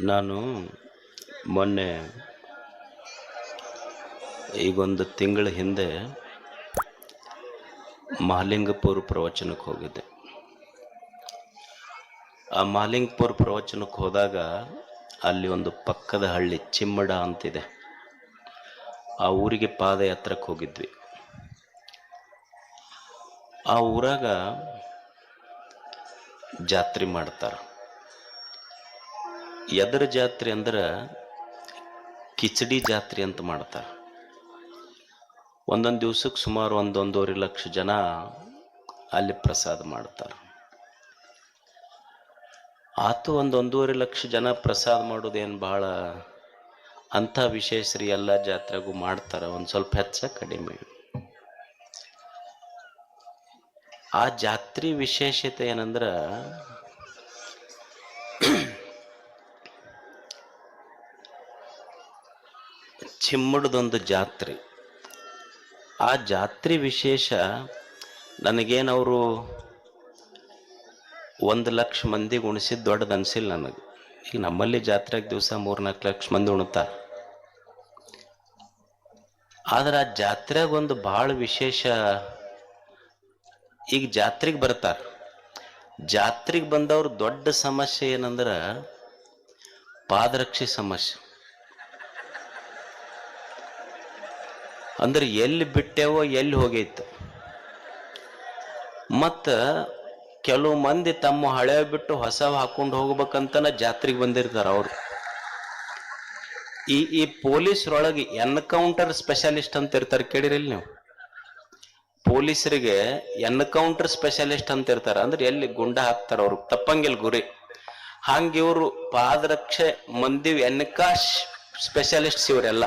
ನಾನು ಮೊನ್ನೆ ಈಗೊಂದು ತಿಂಗಳ ಹಿಂದೆ ಮಹಾಲಿಂಗಪುರ ಪ್ರವಚನಕ್ಕೆ ಹೋಗಿದ್ದೆ. ಆ ಮಹಾಲಿಂಗಪುರ ಪ್ರವಚನಕ್ಕೆ ಹೋದಾಗ ಅಲ್ಲಿ ಒಂದು ಪಕ್ಕದ ಹಳ್ಳಿ ಚಿಮ್ಮಡ ಅಂತಿದೆ. ಆ ಊರಿಗೆ ಪಾದಯಾತ್ರಕ್ಕೆ ಹೋಗಿದ್ವಿ. ಆ ಊರಾಗ ಜಾತ್ರೆ ಮಾಡ್ತಾರೆ. ಎದರ ಜಾತ್ರೆ ಅಂದ್ರೆ ಕಿಚಡಿ ಜಾತ್ರೆ ಅಂತ ಮಾಡ್ತಾರೆ. ಒಂದೊಂದು ದಿವ್ಸಕ್ಕೆ ಸುಮಾರು 1.5 ಲಕ್ಷ ಜನ ಅಲ್ಲಿ ಪ್ರಸಾದ ಮಾಡ್ತಾರೆ. ಆತು 1.5 ಲಕ್ಷ ಜನ ಪ್ರಸಾದ ಮಾಡೋದೇನು ಭಾಳ ಅಂಥ ವಿಶೇಷರಿ. ಎಲ್ಲ ಜಾತ್ರೆಗೂ ಮಾಡ್ತಾರೆ, ಒಂದು ಸ್ವಲ್ಪ ಹೆಚ್ಚ ಕಡಿಮೆ. ಆ ಜಾತ್ರೆ ವಿಶೇಷತೆ ಏನಂದ್ರೆ ಚಿಮ್ಮಡದೊಂದು ಜಾತ್ರೆ. ಆ ಜಾತ್ರೆ ವಿಶೇಷ ನನಗೇನವರು 1 ಲಕ್ಷ ಮಂದಿಗೆ ಉಣಿಸಿದ್ದು ದೊಡ್ಡದು ಅನಿಸಿಲ್ಲ ನನಗೆ. ಈಗ ನಮ್ಮಲ್ಲಿ ಜಾತ್ರೆಗೆ ದಿವಸ 3-4 ಲಕ್ಷ ಮಂದಿ ಉಣ್ತಾರೆ. ಆದ್ರೆ ಆ ಜಾತ್ರೆಗೆ ಒಂದು ಭಾಳ ವಿಶೇಷ. ಈಗ ಜಾತ್ರೆಗೆ ಬರ್ತಾರೆ, ಜಾತ್ರೆಗೆ ಬಂದವ್ರ ದೊಡ್ಡ ಸಮಸ್ಯೆ ಏನಂದ್ರೆ ಪಾದರಕ್ಷೆ ಸಮಸ್ಯೆ. ಅಂದ್ರೆ ಎಲ್ಲಿ ಬಿಟ್ಟೇವೋ ಎಲ್ಲಿ ಹೋಗೈತೆ. ಮತ್ತು ಕೆಲವು ಮಂದಿ ತಮ್ಮ ಹಳೆ ಬಿಟ್ಟು ಹೊಸವು ಹಾಕೊಂಡು ಹೋಗ್ಬೇಕಂತನ ಜಾತ್ರೆಗೆ ಬಂದಿರ್ತಾರೆ. ಅವರು ಈ ಪೊಲೀಸರೊಳಗೆ ಎನ್ಕೌಂಟರ್ ಸ್ಪೆಷಲಿಸ್ಟ್ ಅಂತ ಇರ್ತಾರೆ, ಕೇಳಿರಿಲ್ಲ ನೀವು? ಪೊಲೀಸರಿಗೆ ಎನ್ಕೌಂಟರ್ ಸ್ಪೆಷಲಿಸ್ಟ್ ಅಂತ ಇರ್ತಾರೆ. ಅಂದ್ರೆ ಎಲ್ಲಿ ಗುಂಡ ಹಾಕ್ತಾರ ಅವ್ರು ತಪ್ಪಂಗಿಲ್ ಗುರಿ. ಹಂಗೆ ಇವರು ಪಾದರಕ್ಷೆ ಮಂದಿ ಎನ್ಕಾಶ್ ಸ್ಪೆಷಲಿಸ್ಟ್ಸ್ ಇವರೆಲ್ಲ.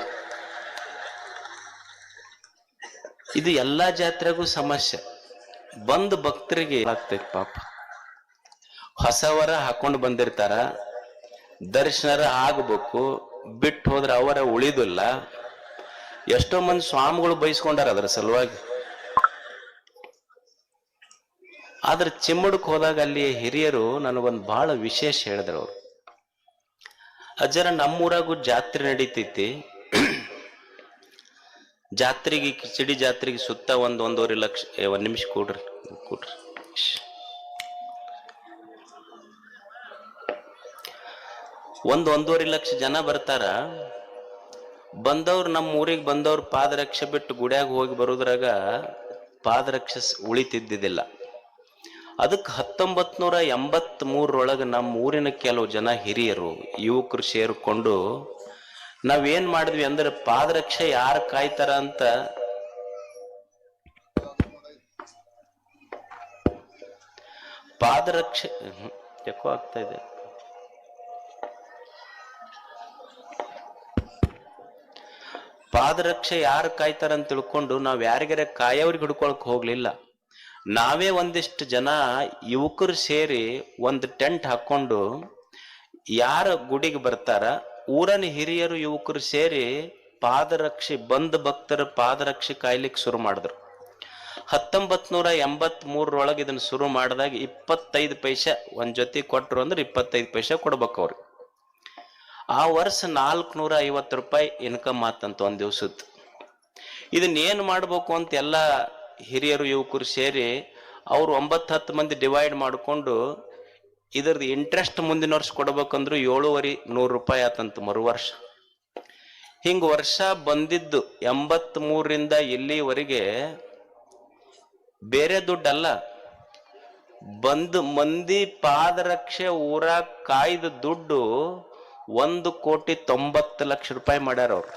ಇದು ಎಲ್ಲಾ ಜಾತ್ರೆಗೂ ಸಮಸ್ಯೆ. ಬಂದು ಭಕ್ತರಿಗೆ ಆಗ್ತೈತಿ ಪಾಪ. ಹೊಸವರ ಹಾಕೊಂಡು ಬಂದಿರ್ತಾರ, ದರ್ಶನರ ಆಗಬೇಕು, ಬಿಟ್ಟು ಹೋದ್ರೆ ಅವರ ಉಳಿದಿಲ್ಲ. ಎಷ್ಟೋ ಮಂದಿ ಸ್ವಾಮಿಗಳು ಬಯಸ್ಕೊಂಡಾರ ಅದರ ಸಲುವಾಗಿ. ಆದ್ರೆ ಚಿಮ್ಮಡಕ್ಕೆ ಹೋದಾಗ ಅಲ್ಲಿ ಹಿರಿಯರು ನನಗೊಂದು ಬಹಳ ವಿಶೇಷ ಹೇಳಿದ್ರು. ಅವರು ಅಜ್ಜರ ನಮ್ಮೂರಾಗೂ ಜಾತ್ರೆ ನಡೀತೈತಿ, ಜಾತ್ರೆಗೆ ಕಿಚಡಿ ಜಾತ್ರೆಗೆ ಸುತ್ತ 1.5 ಲಕ್ಷ. 1 ನಿಮಿಷ ಕೊಡ್ರಿ. 1.5 ಲಕ್ಷ ಜನ ಬರ್ತಾರ. ಬಂದವ್ರು ನಮ್ಮ ಊರಿಗೆ ಬಂದವ್ರು ಪಾದರಕ್ಷೆ ಬಿಟ್ಟು ಗುಡಿಯಾಗ ಹೋಗಿ ಬರೋದ್ರಾಗ ಪಾದರಕ್ಷೆ ಉಳಿತಿದ್ದಿದ್ದಿಲ್ಲ. ಅದಕ್ಕೆ 1983 ನಮ್ಮ ಊರಿನ ಕೆಲವು ಜನ ಹಿರಿಯರು ಯುವಕರು ಸೇರಿಕೊಂಡು ನಾವೇನ್ ಮಾಡಿದ್ವಿ ಅಂದ್ರೆ ಪಾದರಕ್ಷೆ ಯಾರು ಕಾಯ್ತಾರ ಅಂತ ಪಾದರಕ್ಷೆ ಯಾಕೋ ಆಗ್ತಾ ಇದೆ. ಪಾದರಕ್ಷೆ ಯಾರು ಕಾಯ್ತಾರ ಅಂತ ತಿಳ್ಕೊಂಡು ನಾವ್ ಯಾರಿಗಾರ ಕಾಯೋರಿಗೆ ಹಿಡ್ಕೊಳಕ್ ಹೋಗ್ಲಿಲ್ಲ. ನಾವೇ ಒಂದಿಷ್ಟು ಜನ ಯುವಕರು ಸೇರಿ ಒಂದು ಟೆಂಟ್ ಹಾಕೊಂಡು ಯಾರ ಗುಡಿಗೆ ಬರ್ತಾರ ಊರನ ಹಿರಿಯರು ಯುವಕರು ಸೇರಿ ಪಾದರಕ್ಷೆ ಬಂದ ಭಕ್ತರ ಪಾದರಕ್ಷೆ ಕಾಯ್ಲಿಕ್ಕೆ ಶುರು ಮಾಡಿದ್ರು. 1983 ಇದನ್ನ ಶುರು ಮಾಡಿದಾಗ 25 ಪೈಸೆ ಒಂದ್ ಜೊತೆ ಕೊಟ್ರು ಅಂದ್ರೆ 25 ಪೈಸೆ ಕೊಡ್ಬೇಕು ಅವ್ರಿಗೆ. ಆ ವರ್ಷ 450 ರೂಪಾಯಿ ಇನ್ಕಮ್ ಆತಂತ ಒಂದ್ ದಿವ್ಸದ್ದು. ಇದನ್ನ ಏನ್ ಮಾಡ್ಬೇಕು ಅಂತ ಎಲ್ಲ ಹಿರಿಯರು ಯುವಕರು ಸೇರಿ ಅವ್ರು 9-10 ಮಂದಿ ಡಿವೈಡ್ ಮಾಡಿಕೊಂಡು ಇದ್ರದ್ದು ಇಂಟ್ರೆಸ್ಟ್ ಮುಂದಿನ ವರ್ಷ ಕೊಡ್ಬೇಕಂದ್ರು 7,500 ರೂಪಾಯಿ ಆತಂತ ಮರು ವರ್ಷ. ಹಿಂಗ ವರ್ಷ ಬಂದಿದ್ದು 83ರಿಂದ ಇಲ್ಲಿವರೆಗೆ ಬೇರೆ ದುಡ್ಡಲ್ಲ, ಬಂದು ಮಂದಿ ಪಾದರಕ್ಷೆ ಊರಾಗ ಕಾಯ್ದ ದುಡ್ಡು 1,90 ಲಕ್ಷ ರೂಪಾಯಿ ಮಾಡ್ಯಾರ ಅವ್ರು.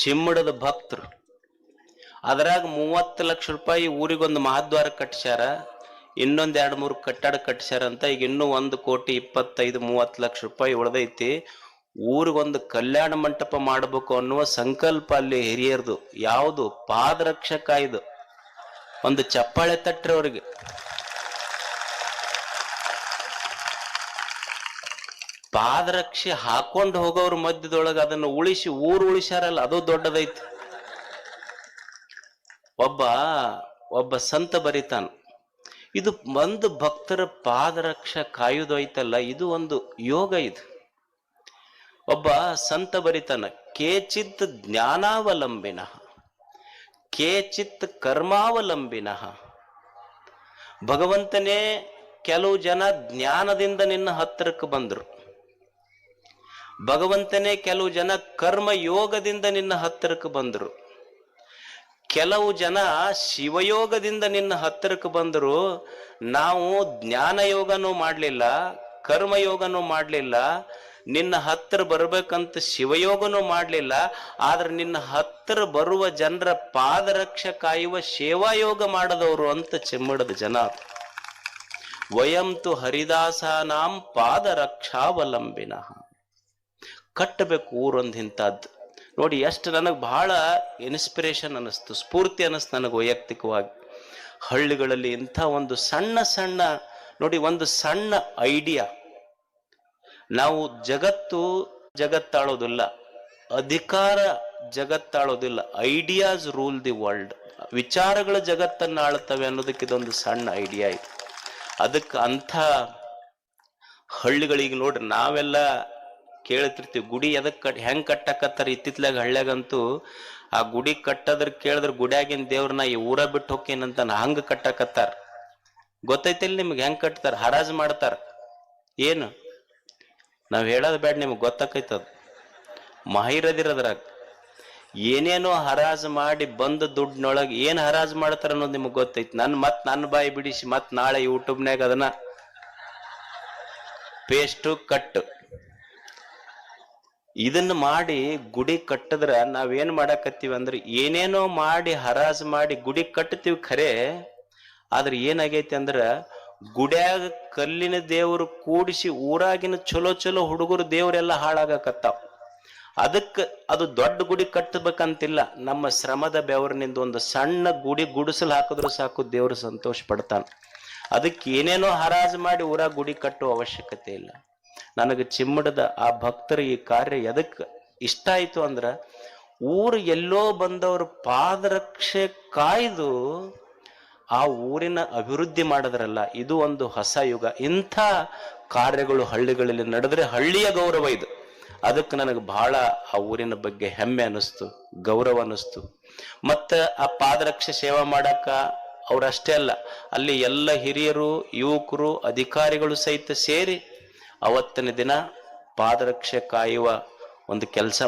ಚಿಮ್ಮಡದ ಭಕ್ತರು ಅದ್ರಾಗ 30 ಲಕ್ಷ ರೂಪಾಯಿ ಊರಿಗೊಂದು ಮಹಾದ್ವಾರ ಕಟ್ಸ್ಯಾರ, ಇನ್ನೊಂದ್ 2-3 ಕಟ್ಟಡ ಕಟ್ಸ್ಯಾರ ಅಂತ. ಈಗ ಇನ್ನೂ 1,25-30 ಲಕ್ಷ ರೂಪಾಯಿ ಉಳ್ದೈತಿ. ಊರಿಗೊಂದು ಕಲ್ಯಾಣ ಮಂಟಪ ಮಾಡಬೇಕು ಅನ್ನುವ ಸಂಕಲ್ಪ ಅಲ್ಲಿ ಹಿರಿಯರ್ದು. ಯಾವುದು? ಪಾದರಕ್ಷೆ ಕಾಯ್ದು. ಒಂದು ಚಪ್ಪಾಳೆ ತಟ್ರಿ ಅವ್ರಿಗೆ. ಪಾದರಕ್ಷೆ ಹಾಕೊಂಡು ಹೋಗೋರ ಮಧ್ಯದೊಳಗೆ ಅದನ್ನು ಉಳಿಸಿ ಊರು ಉಳಿಸ್ಯಾರಲ್ಲ, ಅದು ದೊಡ್ಡದೈತಿ. ಒಬ್ಬ ಸಂತ ಬರಿತಾನ, ಇದು ಒಂದು ಭಕ್ತರ ಪಾದರಕ್ಷ ಕಾಯುವುದೈತಲ್ಲ, ಇದು ಒಂದು ಯೋಗ. ಇದು ಒಬ್ಬ ಸಂತ ಬರಿತಾನ, ಕೇಚಿತ್ ಜ್ಞಾನಾವಲಂಬಿನ ಕೇಚಿತ್ ಕರ್ಮಾವಲಂಬಿನ. ಭಗವಂತನೇ ಕೆಲವು ಜನ ಜ್ಞಾನದಿಂದ ನಿನ್ನ ಹತ್ತಿರಕ್ಕೆ ಬಂದರು, ಭಗವಂತನೇ ಕೆಲವು ಜನ ಕರ್ಮ ಯೋಗದಿಂದ ನಿನ್ನ ಹತ್ತಿರಕ್ಕೆ ಬಂದರು, ಕೆಲವು ಜನ ಶಿವಯೋಗದಿಂದ ನಿನ್ನ ಹತ್ತಿರಕ್ಕೆ ಬಂದರು. ನಾವು ಜ್ಞಾನ ಯೋಗನೂ ಮಾಡಲಿಲ್ಲ, ಕರ್ಮಯೋಗನೂ ಮಾಡಲಿಲ್ಲ, ನಿನ್ನ ಹತ್ತಿರ ಬರ್ಬೇಕಂತ ಶಿವಯೋಗನೂ ಮಾಡಲಿಲ್ಲ, ಆದ್ರೆ ನಿನ್ನ ಹತ್ತಿರ ಬರುವ ಜನರ ಪಾದರಕ್ಷ ಕಾಯುವ ಸೇವಾಯೋಗ ಮಾಡದವರು ಅಂತ ಚೆಮ್ಮಡದ ಜನ. ವಯಂತು ಹರಿದಾಸನಾಂ ಪಾದರಕ್ಷಾವಲಂಬಿನ. ಕಟ್ಟಬೇಕು ಊರೊಂದು ಇಂಥದ್ದು. ನೋಡಿ ಎಷ್ಟು ನನಗೆ ಬಹಳ ಇನ್ಸ್ಪಿರೇಷನ್ ಅನ್ನಿಸ್ತು, ಸ್ಫೂರ್ತಿ ಅನ್ನಿಸ್ತು ನನಗೆ ವೈಯಕ್ತಿಕವಾಗಿ. ಹಳ್ಳಿಗಳಲ್ಲಿ ಇಂಥ ಒಂದು ಸಣ್ಣ ಸಣ್ಣ ನೋಡಿ, ಒಂದು ಸಣ್ಣ ಐಡಿಯಾ. ನಾವು ಜಗತ್ತಾಳೋದಿಲ್ಲ, ಅಧಿಕಾರ ಜಗತ್ತಾಳೋದಿಲ್ಲ, ಐಡಿಯಾಸ್ ರೂಲ್ ದಿ ವರ್ಲ್ಡ್. ವಿಚಾರಗಳ ಜಗತ್ತನ್ನು ಆಳ್ತವೆ ಅನ್ನೋದಕ್ಕೆ ಇದೊಂದು ಸಣ್ಣ ಐಡಿಯಾ ಇದೆ. ಅದಕ್ಕೆ ಅಂಥ ಹಳ್ಳಿಗಳಿಗೆ ನೋಡ್ರಿ, ನಾವೆಲ್ಲ ಕೇಳ್ತಿರ್ತೀವಿ ಗುಡಿ ಎದಕ್ಕೆ ಹೆಂಗ್ ಕಟ್ಟಕತ್ತಾರ. ಇತ್ತಿತ್ಲಾಗ ಹಳ್ಳ್ಯಾಗಂತೂ ಆ ಗುಡಿ ಕಟ್ಟದ್ರ ಕೇಳಿದ್ರ ಗುಡಿಯಾಗಿನ ದೇವ್ರನ್ನ ಈ ಊರ ಬಿಟ್ಟು ಹೋಕೇನಂತ ಹಂಗ ಕಟ್ಟಕತ್ತಾರ. ಗೊತ್ತೈತಿಲ್ಲ ನಿಮ್ಗೆ ಹೆಂಗ್ ಕಟ್ತಾರ? ಹರಾಜ್ ಮಾಡ್ತಾರ. ಏನು ನಾವ್ ಹೇಳೋದ್ ಬೇಡ, ನಿಮ್ಗೆ ಗೊತ್ತಾಕೈತದ. ಮಾಹಿರದಿರದ್ರಾಗ ಏನೇನೋ ಹರಾಜ್ ಮಾಡಿ ಬಂದ ದುಡ್ಡಿನೊಳಗೆ ಏನ್ ಹರಾಜ್ ಮಾಡ್ತಾರ ಅನ್ನೋದು ನಿಮ್ಗೆ ಗೊತ್ತೈತಿ. ನನ್ನ ಬಾಯಿ ಬಿಡಿಸಿ ನಾಳೆ ಯೂಟ್ಯೂಬ್ನಾಗ ಅದನ್ನ ಪೇಸ್ಟು ಕಟ್ಟು ಇದನ್ನ ಮಾಡಿ ಗುಡಿ ಕಟ್ಟದ್ರ ನಾವೇನ್ ಮಾಡಾಕತ್ತೀವಿ ಅಂದ್ರೆ ಏನೇನೋ ಮಾಡಿ ಹರಾಜ್ ಮಾಡಿ ಗುಡಿ ಕಟ್ಟತೀವಿ ಖರೆ. ಆದ್ರೆ ಏನಾಗೈತಿ ಅಂದ್ರ ಗುಡ್ಯಾಗ ಕಲ್ಲಿನ ದೇವರು ಕೂಡಿಸಿ ಊರಾಗಿನ ಚಲೋ ಚಲೋ ಹುಡುಗರು ದೇವರೆಲ್ಲ ಹಾಳಾಗಕತ್ತಾವ. ಅದಕ್ಕೆ ಅದು ದೊಡ್ಡ ಗುಡಿ ಕಟ್ಟಬೇಕಂತಿಲ್ಲ, ನಮ್ಮ ಶ್ರಮದ ಬೆವರಿನಿಂದ ಒಂದು ಸಣ್ಣ ಗುಡಿಸಲು ಹಾಕಿದ್ರು ಸಾಕು, ದೇವರು ಸಂತೋಷ ಪಡ್ತಾನ. ಅದಕ್ಕೆ ಏನೇನೋ ಹರಾಜ್ ಮಾಡಿ ಊರಾಗ ಗುಡಿ ಕಟ್ಟುವ ಅವಶ್ಯಕತೆ ಇಲ್ಲ. ನನಗೆ ಚಿಮ್ಮಡದ ಆ ಭಕ್ತರ ಈ ಕಾರ್ಯ ಎದಕ್ಕೆ ಇಷ್ಟ ಆಯ್ತು ಅಂದ್ರ, ಊರು ಎಲ್ಲೋ ಬಂದವ್ರ ಪಾದರಕ್ಷೆ ಕಾಯ್ದು ಆ ಊರಿನ ಅಭಿವೃದ್ಧಿ ಮಾಡಿದ್ರಲ್ಲ, ಇದು ಒಂದು ಹೊಸ ಯುಗ. ಇಂಥ ಕಾರ್ಯಗಳು ಹಳ್ಳಿಗಳಲ್ಲಿ ನಡೆದ್ರೆ ಹಳ್ಳಿಯ ಗೌರವ ಇದು. ಅದಕ್ಕೆ ನನಗೆ ಬಹಳ ಆ ಊರಿನ ಬಗ್ಗೆ ಹೆಮ್ಮೆ ಅನಿಸ್ತು, ಗೌರವ ಅನಿಸ್ತು. ಮತ್ತ ಆ ಪಾದರಕ್ಷೆ ಸೇವಾ ಮಾಡಾಕ ಅವ್ರಷ್ಟೇ ಅಲ್ಲ, ಅಲ್ಲಿ ಎಲ್ಲ ಹಿರಿಯರು, ಯುವಕರು, ಅಧಿಕಾರಿಗಳು ಸಹಿತ ಸೇರಿ ಅವತ್ತಿನ ದಿನ ಪಾದರಕ್ಷೆ ಕಾಯುವ ಒಂದು ಕೆಲಸ.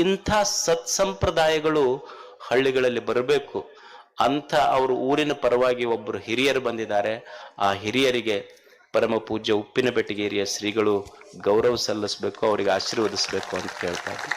ಇಂಥ ಸತ್ಸಂಪ್ರದಾಯಗಳು ಹಳ್ಳಿಗಳಲ್ಲಿ ಬರಬೇಕು ಅಂತ ಅವರು ಊರಿನ ಪರವಾಗಿ ಒಬ್ಬರು ಹಿರಿಯರು ಬಂದಿದ್ದಾರೆ. ಆ ಹಿರಿಯರಿಗೆ ಪರಮ ಪೂಜ್ಯ ಉಪ್ಪಿನಬೆಟಗೇರಿಯ ಶ್ರೀಗಳು ಗೌರವ ಸಲ್ಲಿಸಬೇಕು, ಅವರಿಗೆ ಆಶೀರ್ವದಿಸಬೇಕು ಅಂತ ಕೇಳ್ತಾ ಇದ್ದೀನಿ.